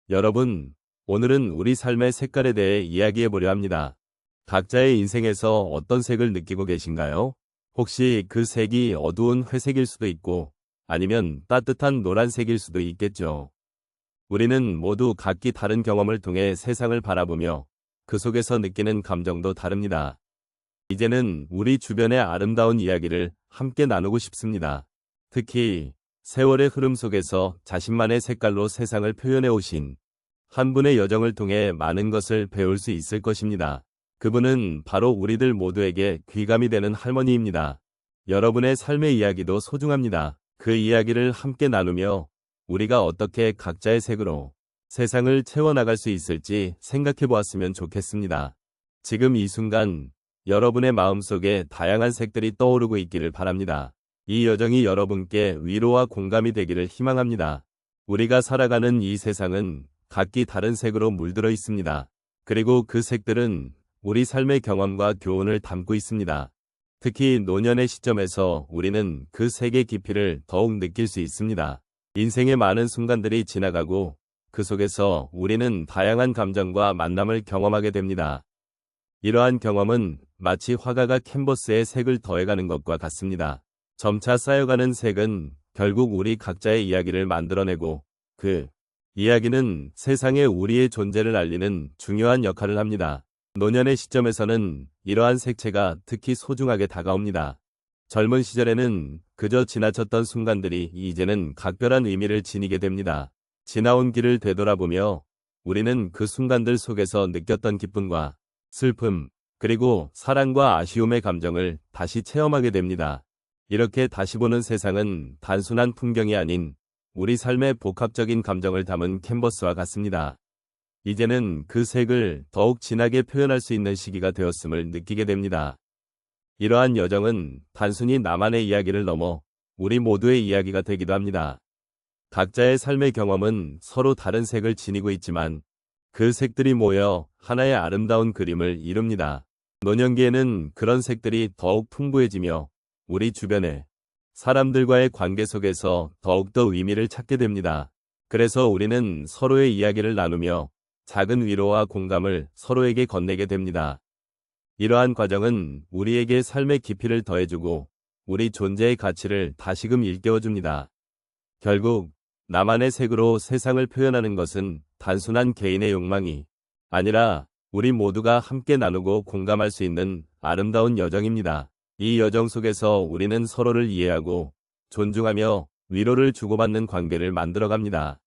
여러분, 오늘은 우리 삶의 색깔에 대해 이야기해 보려 합니다. 각자의 인생에서 어떤 색을 느끼고 계신가요? 혹시 그 색이 어두운 회색일 수도 있고, 아니면 따뜻한 노란색일 수도 있겠죠. 우리는 모두 각기 다른 경험을 통해 세상을 바라보며 그 속에서 느끼는 감정도 다릅니다. 이제는 우리 주변의 아름다운 이야기를 함께 나누고 싶습니다. 특히 세월의 흐름 속에서 자신만의 색깔로 세상을 표현해 오신 한 분의 여정을 통해 많은 것을 배울 수 있을 것입니다. 그분은 바로 우리들 모두에게 귀감이 되는 할머니입니다. 여러분의 삶의 이야기도 소중합니다. 그 이야기를 함께 나누며 우리가 어떻게 각자의 색으로 세상을 채워나갈 수 있을지 생각해 보았으면 좋겠습니다. 지금 이 순간 여러분의 마음속에 다양한 색들이 떠오르고 있기를 바랍니다. 이 여정이 여러분께 위로와 공감이 되기를 희망합니다. 우리가 살아가는 이 세상은 각기 다른 색으로 물들어 있습니다. 그리고 그 색들은 우리 삶의 경험과 교훈을 담고 있습니다. 특히 노년의 시점에서 우리는 그 색의 깊이를 더욱 느낄 수 있습니다. 인생의 많은 순간들이 지나가고 그 속에서 우리는 다양한 감정과 만남을 경험하게 됩니다. 이러한 경험은 마치 화가가 캔버스에 색을 더해가는 것과 같습니다. 점차 쌓여가는 색은 결국 우리 각자의 이야기를 만들어내고 그 이야기는 세상에 우리의 존재를 알리는 중요한 역할을 합니다. 노년의 시점에서는 이러한 색채가 특히 소중하게 다가옵니다. 젊은 시절에는 그저 지나쳤던 순간들이 이제는 각별한 의미를 지니게 됩니다. 지나온 길을 되돌아보며 우리는 그 순간들 속에서 느꼈던 기쁨과 슬픔, 그리고 사랑과 아쉬움의 감정을 다시 체험하게 됩니다. 이렇게 다시 보는 세상은 단순한 풍경이 아닌 우리 삶의 복합적인 감정을 담은 캔버스와 같습니다. 이제는 그 색을 더욱 진하게 표현할 수 있는 시기가 되었음을 느끼게 됩니다. 이러한 여정은 단순히 나만의 이야기를 넘어 우리 모두의 이야기가 되기도 합니다. 각자의 삶의 경험은 서로 다른 색을 지니고 있지만 그 색들이 모여 하나의 아름다운 그림을 이룹니다. 노년기에는 그런 색들이 더욱 풍부해지며 우리 주변의 사람들과의 관계 속에서 더욱더 의미를 찾게 됩니다. 그래서 우리는 서로의 이야기를 나누며 작은 위로와 공감을 서로에게 건네게 됩니다. 이러한 과정은 우리에게 삶의 깊이를 더해주고 우리 존재의 가치를 다시금 일깨워줍니다. 결국 나만의 색으로 세상을 표현하는 것은 단순한 개인의 욕망이 아니라 우리 모두가 함께 나누고 공감할 수 있는 아름다운 여정입니다. 이 여정 속에서 우리는 서로를 이해하고 존중하며 위로를 주고받는 관계를 만들어갑니다.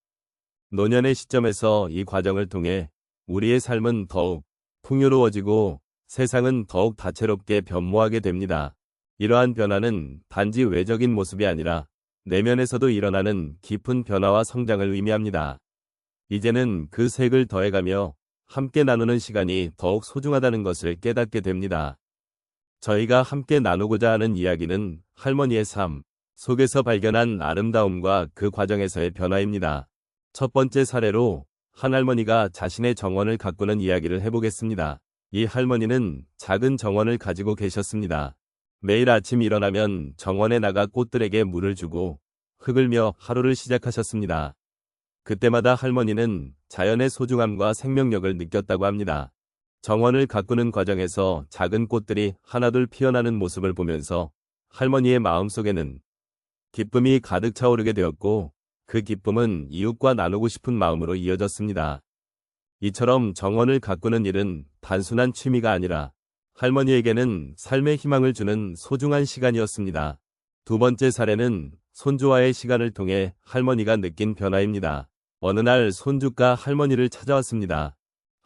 노년의 시점에서 이 과정을 통해 우리의 삶은 더욱 풍요로워지고 세상은 더욱 다채롭게 변모하게 됩니다. 이러한 변화는 단지 외적인 모습이 아니라 내면에서도 일어나는 깊은 변화와 성장을 의미합니다. 이제는 그 색을 더해가며 함께 나누는 시간이 더욱 소중하다는 것을 깨닫게 됩니다. 저희가 함께 나누고자 하는 이야기는 할머니의 삶 속에서 발견한 아름다움과 그 과정에서의 변화입니다. 첫 번째 사례로 한 할머니가 자신의 정원을 가꾸는 이야기를 해보겠습니다. 이 할머니는 작은 정원을 가지고 계셨습니다. 매일 아침 일어나면 정원에 나가 꽃들에게 물을 주고 흙을며 하루를 시작하셨습니다. 그때마다 할머니는 자연의 소중함과 생명력을 느꼈다고 합니다. 정원을 가꾸는 과정에서 작은 꽃들이 하나둘 피어나는 모습을 보면서 할머니의 마음속에는 기쁨이 가득 차오르게 되었고 그 기쁨은 이웃과 나누고 싶은 마음으로 이어졌습니다. 이처럼 정원을 가꾸는 일은 단순한 취미가 아니라 할머니에게는 삶의 희망을 주는 소중한 시간이었습니다. 두 번째 사례는 손주와의 시간을 통해 할머니가 느낀 변화입니다. 어느 날 손주가 할머니를 찾아왔습니다.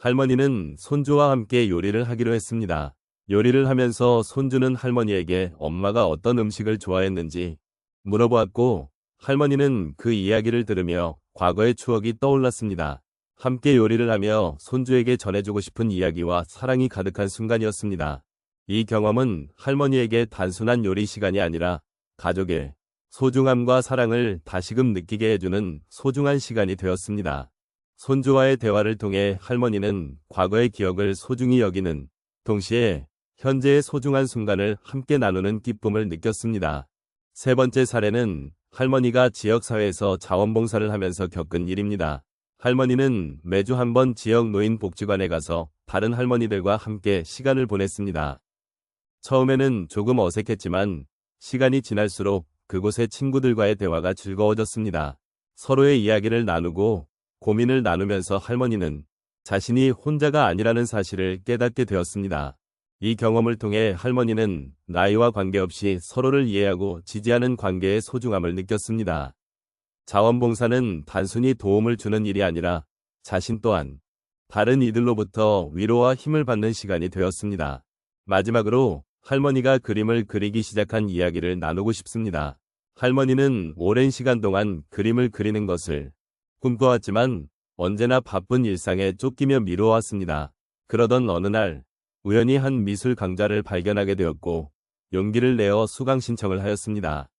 할머니는 손주와 함께 요리를 하기로 했습니다. 요리를 하면서 손주는 할머니에게 엄마가 어떤 음식을 좋아했는지 물어보았고 할머니는 그 이야기를 들으며 과거의 추억이 떠올랐습니다. 함께 요리를 하며 손주에게 전해주고 싶은 이야기와 사랑이 가득한 순간이었습니다. 이 경험은 할머니에게 단순한 요리 시간이 아니라 가족의 소중함과 사랑을 다시금 느끼게 해주는 소중한 시간이 되었습니다. 손주와의 대화를 통해 할머니는 과거의 기억을 소중히 여기는 동시에 현재의 소중한 순간을 함께 나누는 기쁨을 느꼈습니다. 세 번째 사례는 할머니가 지역사회에서 자원봉사를 하면서 겪은 일입니다. 할머니는 매주 한 번 지역 노인복지관에 가서 다른 할머니들과 함께 시간을 보냈습니다. 처음에는 조금 어색했지만 시간이 지날수록 그곳의 친구들과의 대화가 즐거워졌습니다. 서로의 이야기를 나누고 고민을 나누면서 할머니는 자신이 혼자가 아니라는 사실을 깨닫게 되었습니다. 이 경험을 통해 할머니는 나이와 관계없이 서로를 이해하고 지지하는 관계의 소중함을 느꼈습니다. 자원봉사는 단순히 도움을 주는 일이 아니라 자신 또한 다른 이들로부터 위로와 힘을 받는 시간이 되었습니다. 마지막으로 할머니가 그림을 그리기 시작한 이야기를 나누고 싶습니다. 할머니는 오랜 시간 동안 그림을 그리는 것을 꿈꿔왔지만 언제나 바쁜 일상에 쫓기며 미뤄왔습니다. 그러던 어느 날 우연히 한 미술 강좌를 발견하게 되었고 용기를 내어 수강 신청을 하였습니다.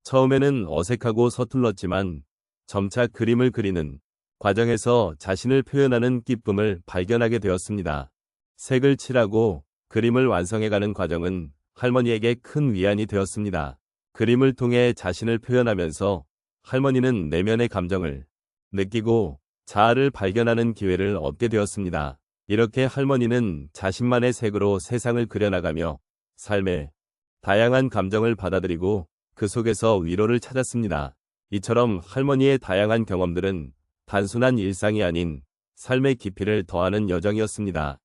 처음에는 어색하고 서툴렀지만 점차 그림을 그리는 과정에서 자신을 표현하는 기쁨을 발견하게 되었습니다. 색을 칠하고 그림을 완성해가는 과정은 할머니에게 큰 위안이 되었습니다. 그림을 통해 자신을 표현하면서 할머니는 내면의 감정을 느끼고 자아를 발견하는 기회를 얻게 되었습니다. 이렇게 할머니는 자신만의 색으로 세상을 그려나가며 삶의 다양한 감정을 받아들이고 그 속에서 위로를 찾았습니다. 이처럼 할머니의 다양한 경험들은 단순한 일상이 아닌 삶의 깊이를 더하는 여정이었습니다.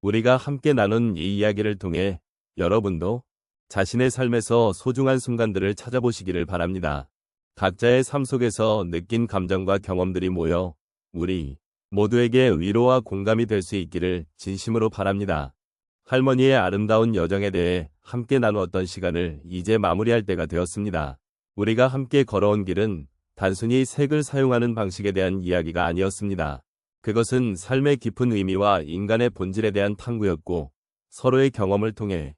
우리가 함께 나눈 이 이야기를 통해 여러분도 자신의 삶에서 소중한 순간들을 찾아보시기를 바랍니다. 각자의 삶 속에서 느낀 감정과 경험들이 모여 우리 모두에게 위로와 공감이 될 수 있기를 진심으로 바랍니다. 할머니의 아름다운 여정에 대해 함께 나누었던 시간을 이제 마무리할 때가 되었습니다. 우리가 함께 걸어온 길은 단순히 색을 사용하는 방식에 대한 이야기가 아니었습니다. 그것은 삶의 깊은 의미와 인간의 본질에 대한 탐구였고 서로의 경험을 통해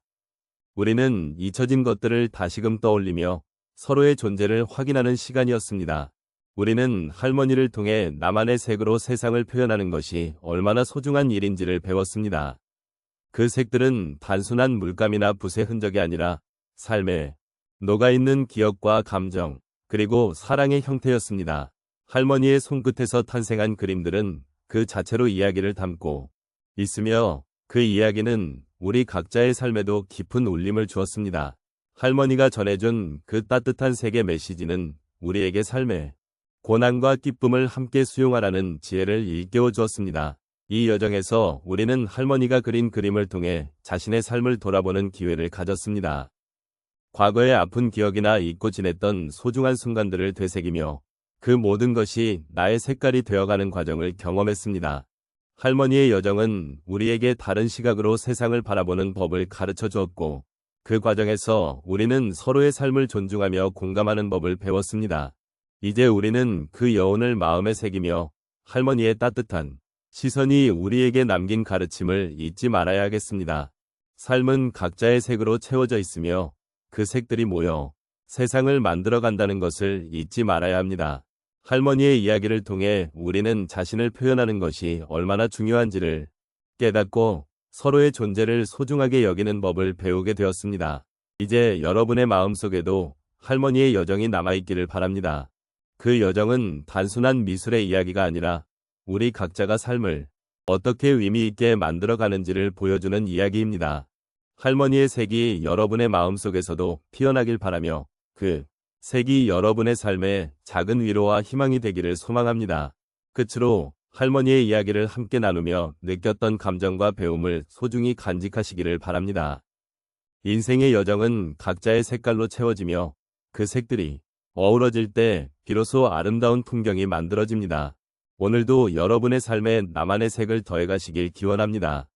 우리는 잊혀진 것들을 다시금 떠올리며 서로의 존재를 확인하는 시간이었습니다. 우리는 할머니를 통해 나만의 색으로 세상을 표현하는 것이 얼마나 소중한 일인지를 배웠습니다. 그 색들은 단순한 물감이나 붓의 흔적이 아니라 삶에 녹아있는 기억과 감정, 그리고 사랑의 형태였습니다. 할머니의 손끝에서 탄생한 그림들은 그 자체로 이야기를 담고 있으며 그 이야기는 우리 각자의 삶에도 깊은 울림을 주었습니다. 할머니가 전해준 그 따뜻한 색의 메시지는 우리에게 삶의 고난과 기쁨을 함께 수용하라는 지혜를 일깨워 주었습니다. 이 여정에서 우리는 할머니가 그린 그림을 통해 자신의 삶을 돌아보는 기회를 가졌습니다. 과거의 아픈 기억이나 잊고 지냈던 소중한 순간들을 되새기며 그 모든 것이 나의 색깔이 되어가는 과정을 경험했습니다. 할머니의 여정은 우리에게 다른 시각으로 세상을 바라보는 법을 가르쳐 주었고 그 과정에서 우리는 서로의 삶을 존중하며 공감하는 법을 배웠습니다. 이제 우리는 그 여운을 마음에 새기며 할머니의 따뜻한 시선이 우리에게 남긴 가르침을 잊지 말아야 하겠습니다. 삶은 각자의 색으로 채워져 있으며 그 색들이 모여 세상을 만들어간다는 것을 잊지 말아야 합니다. 할머니의 이야기를 통해 우리는 자신을 표현하는 것이 얼마나 중요한지를 깨닫고 서로의 존재를 소중하게 여기는 법을 배우게 되었습니다. 이제 여러분의 마음속에도 할머니의 여정이 남아있기를 바랍니다. 그 여정은 단순한 미술의 이야기가 아니라 우리 각자가 삶을 어떻게 의미 있게 만들어가는지를 보여주는 이야기입니다. 할머니의 색이 여러분의 마음속에서도 피어나길 바라며 그 색이 여러분의 삶에 작은 위로와 희망이 되기를 소망합니다. 끝으로 할머니의 이야기를 함께 나누며 느꼈던 감정과 배움을 소중히 간직하시기를 바랍니다. 인생의 여정은 각자의 색깔로 채워지며 그 색들이 어우러질 때 비로소 아름다운 풍경이 만들어집니다. 오늘도 여러분의 삶에 나만의 색을 더해가시길 기원합니다.